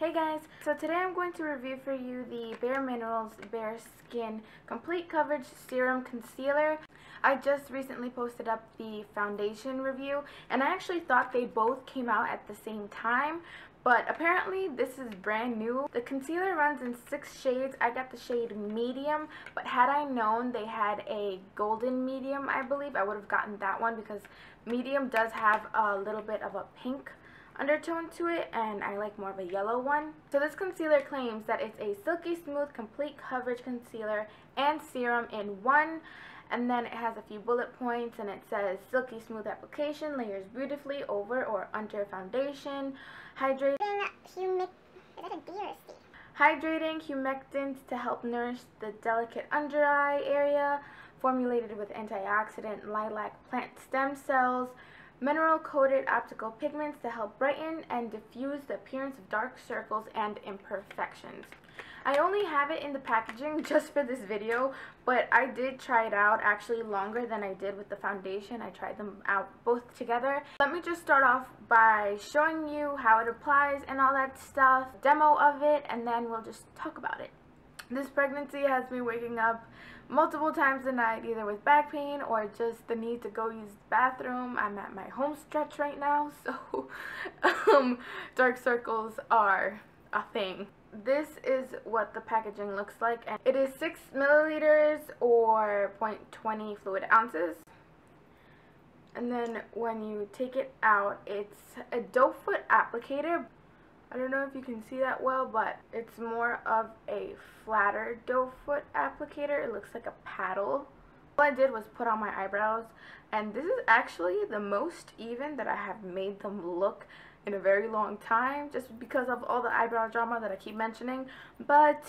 Hey guys, so today I'm going to review for you the bareMinerals BARESKIN Complete Coverage Serum Concealer. I just recently posted up the foundation review and I actually thought they both came out at the same time, but apparently this is brand new. The concealer runs in 6 shades. I got the shade medium, but had I known they had a golden medium, I believe I would have gotten that one because medium does have a little bit of a pink undertone to it and I like more of a yellow one. So this concealer claims that it's a silky smooth complete coverage concealer and serum in one, and then it has a few bullet points and it says silky smooth application layers beautifully over or under foundation, hydrating humectants to help nourish the delicate under eye area, formulated with antioxidant lilac plant stem cells, mineral coated optical pigments to help brighten and diffuse the appearance of dark circles and imperfections. I only have it in the packaging just for this video, but I did try it out actually longer than I did with the foundation. I tried them out both together. Let me just start off by showing you how it applies and all that stuff, demo of it, and then we'll just talk about it. This pregnancy has me waking up multiple times a night, either with back pain or just the need to go use the bathroom. I'm at my home stretch right now, so dark circles are a thing. This is what the packaging looks like, and it is 6 milliliters or 0.20 fluid ounces. And then when you take it out, it's a doe foot applicator. I don't know if you can see that well, but it's more of a flatter doe foot applicator. It looks like a paddle. All I did was put on my eyebrows, and this is actually the most even that I have made them look in a very long time, just because of all the eyebrow drama that I keep mentioning. But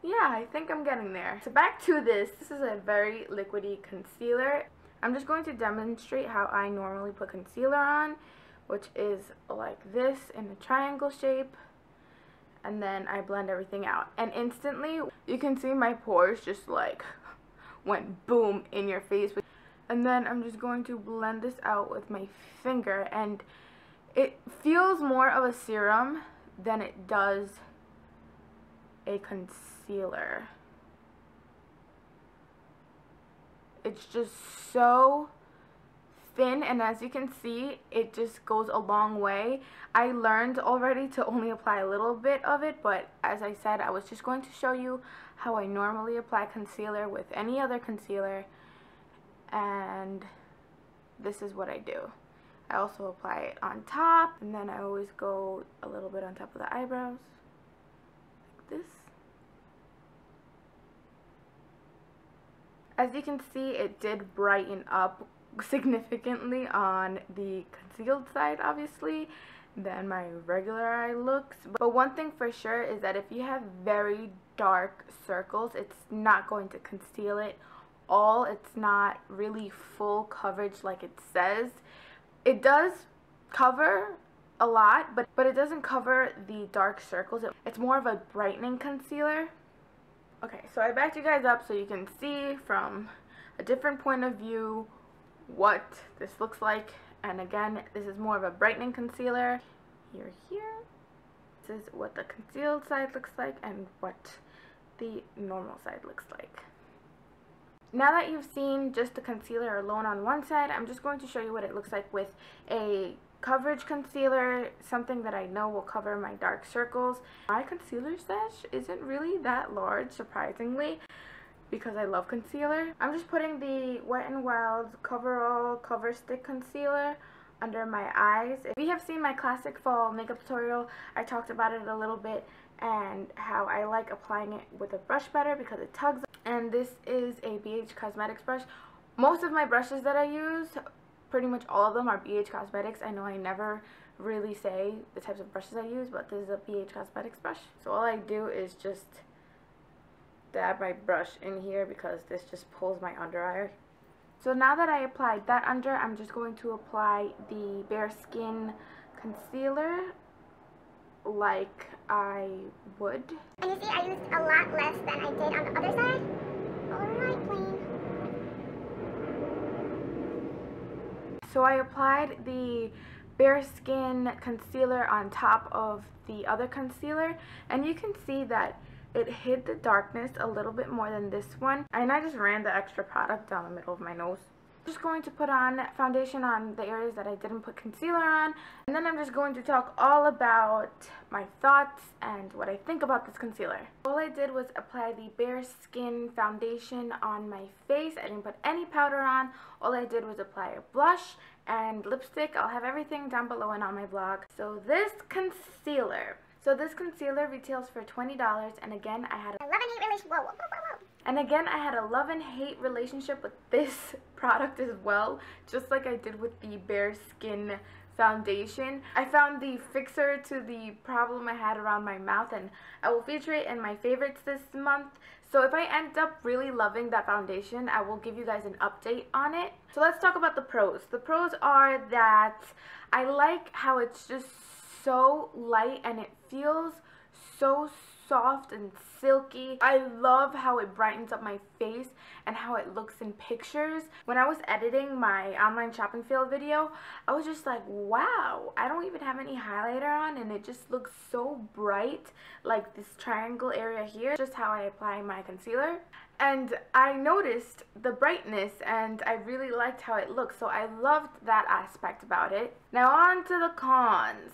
yeah, I think I'm getting there. So back to this. This is a very liquidy concealer. I'm just going to demonstrate how I normally put concealer on, which is like this in a triangle shape, and then I blend everything out, and instantly you can see my pores just like went boom in your face. And then I'm just going to blend this out with my finger, and it feels more of a serum than it does a concealer. It's just so thin, and as you can see, it just goes a long way. I learned already to only apply a little bit of it, but as I said, I was just going to show you how I normally apply concealer with any other concealer, and this is what I do. I also apply it on top, and then I always go a little bit on top of the eyebrows like this. As you can see, it did brighten up significantly on the concealed side, obviously, than my regular eye looks. But one thing for sure is that if you have very dark circles, it's not going to conceal it all. It's not really full coverage like it says. It does cover a lot, but it doesn't cover the dark circles. It's more of a brightening concealer. Okay, so I backed you guys up so you can see from a different point of view what this looks like. And again, this is more of a brightening concealer. Here. This is what the concealed side looks like and what the normal side looks like. Now that you've seen just the concealer alone on one side, I'm just going to show you what it looks like with a coverage concealer, something that I know will cover my dark circles. My concealer stash isn't really that large, surprisingly, because I love concealer. I'm just putting the Wet n Wild's Coverall Cover Stick Concealer under my eyes. If you have seen my classic fall makeup tutorial, I talked about it a little bit and how I like applying it with a brush better because it tugs. And this is a BH Cosmetics brush. Most of my brushes that I use, pretty much all of them, are BH Cosmetics. I know I never really say the types of brushes I use, but this is a BH Cosmetics brush. So all I do is just dab my brush in here because this just pulls my under eye. So now that I applied that under, I'm just going to apply the BARESKIN concealer like I would. And you see, I used a lot less than I did on the other side. Alright, queen. So I applied the BareSkin concealer on top of the other concealer, and you can see that it hid the darkness a little bit more than this one, and I just ran the extra product down the middle of my nose. I'm just going to put on foundation on the areas that I didn't put concealer on, and then I'm just going to talk all about my thoughts and what I think about this concealer. All I did was apply the BareSkin foundation on my face. I didn't put any powder on. All I did was apply a blush and lipstick. I'll have everything down below and on my blog. So this concealer retails for $20, and again I had a love-and-hate relationship with this product as well, just like I did with the BareSkin foundation. I found the fixer to the problem I had around my mouth, and I will feature it in my favorites this month. So if I end up really loving that foundation, I will give you guys an update on it. So let's talk about the pros. The pros are that I like how it's just so light and it feels so soft and silky. I love how it brightens up my face and how it looks in pictures. When I was editing my online shopping fail video, I was just like, wow, I don't even have any highlighter on and it just looks so bright, like this triangle area here, just how I apply my concealer. And I noticed the brightness and I really liked how it looked, so I loved that aspect about it. Now on to the cons.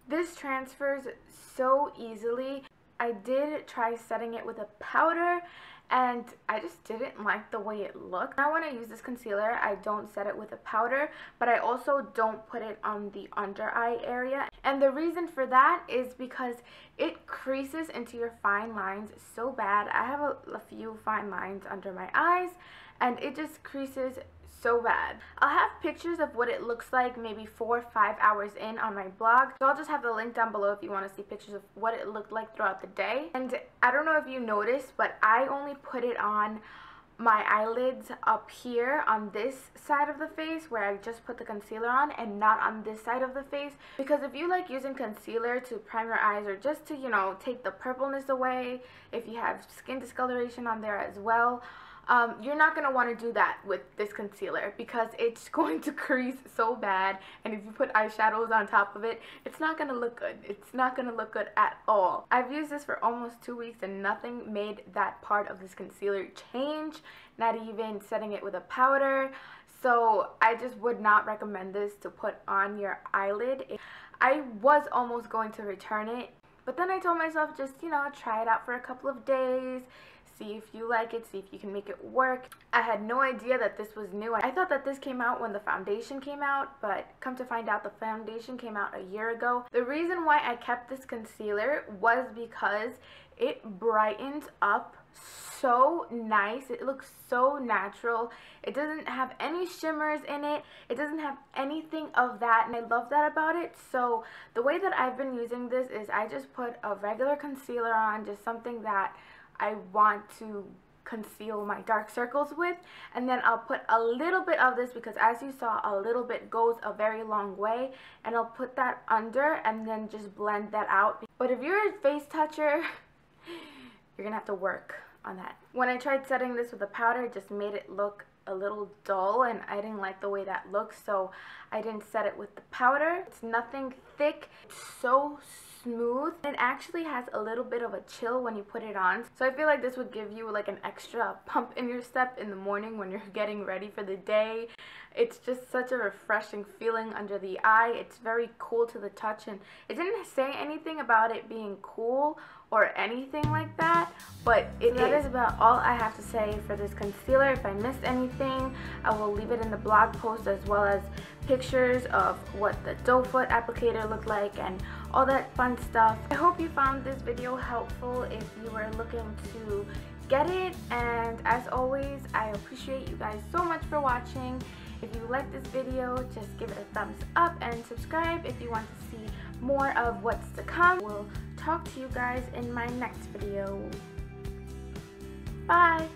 This transfers so easily. I did try setting it with a powder and I just didn't like the way it looked. Now when I use this concealer, I don't set it with a powder, but I also don't put it on the under eye area. And the reason for that is because it creases into your fine lines so bad. I have a few fine lines under my eyes and it just creases so bad. I'll have pictures of what it looks like maybe 4 or 5 hours in on my blog, so I'll just have the link down below if you want to see pictures of what it looked like throughout the day. And I don't know if you noticed, but I only put it on my eyelids up here on this side of the face where I just put the concealer on, and not on this side of the face, because if you like using concealer to prime your eyes or just to, you know, take the purpleness away, if you have skin discoloration on there as well, you're not going to want to do that with this concealer because it's going to crease so bad, and if you put eyeshadows on top of it, it's not going to look good. It's not going to look good at all. I've used this for almost 2 weeks and nothing made that part of this concealer change, not even setting it with a powder. So I just would not recommend this to put on your eyelid. I was almost going to return it, but then I told myself, just, you know, try it out for a couple of days, see if you like it, see if you can make it work. I had no idea that this was new. I thought that this came out when the foundation came out, but come to find out the foundation came out a year ago. The reason why I kept this concealer was because it brightens up so nice. It looks so natural. It doesn't have any shimmers in it. It doesn't have anything of that, and I love that about it. So the way that I've been using this is I just put a regular concealer on, just something that I want to conceal my dark circles with, and then I'll put a little bit of this, because as you saw, a little bit goes a very long way, and I'll put that under and then just blend that out. But if you're a face toucher, you're gonna have to work on that. When I tried setting this with a powder, it just made it look a little dull, and I didn't like the way that looks, so I didn't set it with the powder. It's nothing thick, it's so smooth. It actually has a little bit of a chill when you put it on, so I feel like this would give you like an extra pump in your step in the morning when you're getting ready for the day. It's just such a refreshing feeling under the eye. It's very cool to the touch, and it didn't say anything about it being cool or anything like that, but that is about all I have to say for this concealer. If I missed anything, I will leave it in the blog post, as well as pictures of what the doe foot applicator looked like and all that fun stuff. I hope you found this video helpful if you were looking to get it, and as always, I appreciate you guys so much for watching. If you like this video, just give it a thumbs up and subscribe if you want to see more of what's to come. We'll talk to you guys in my next video. Bye!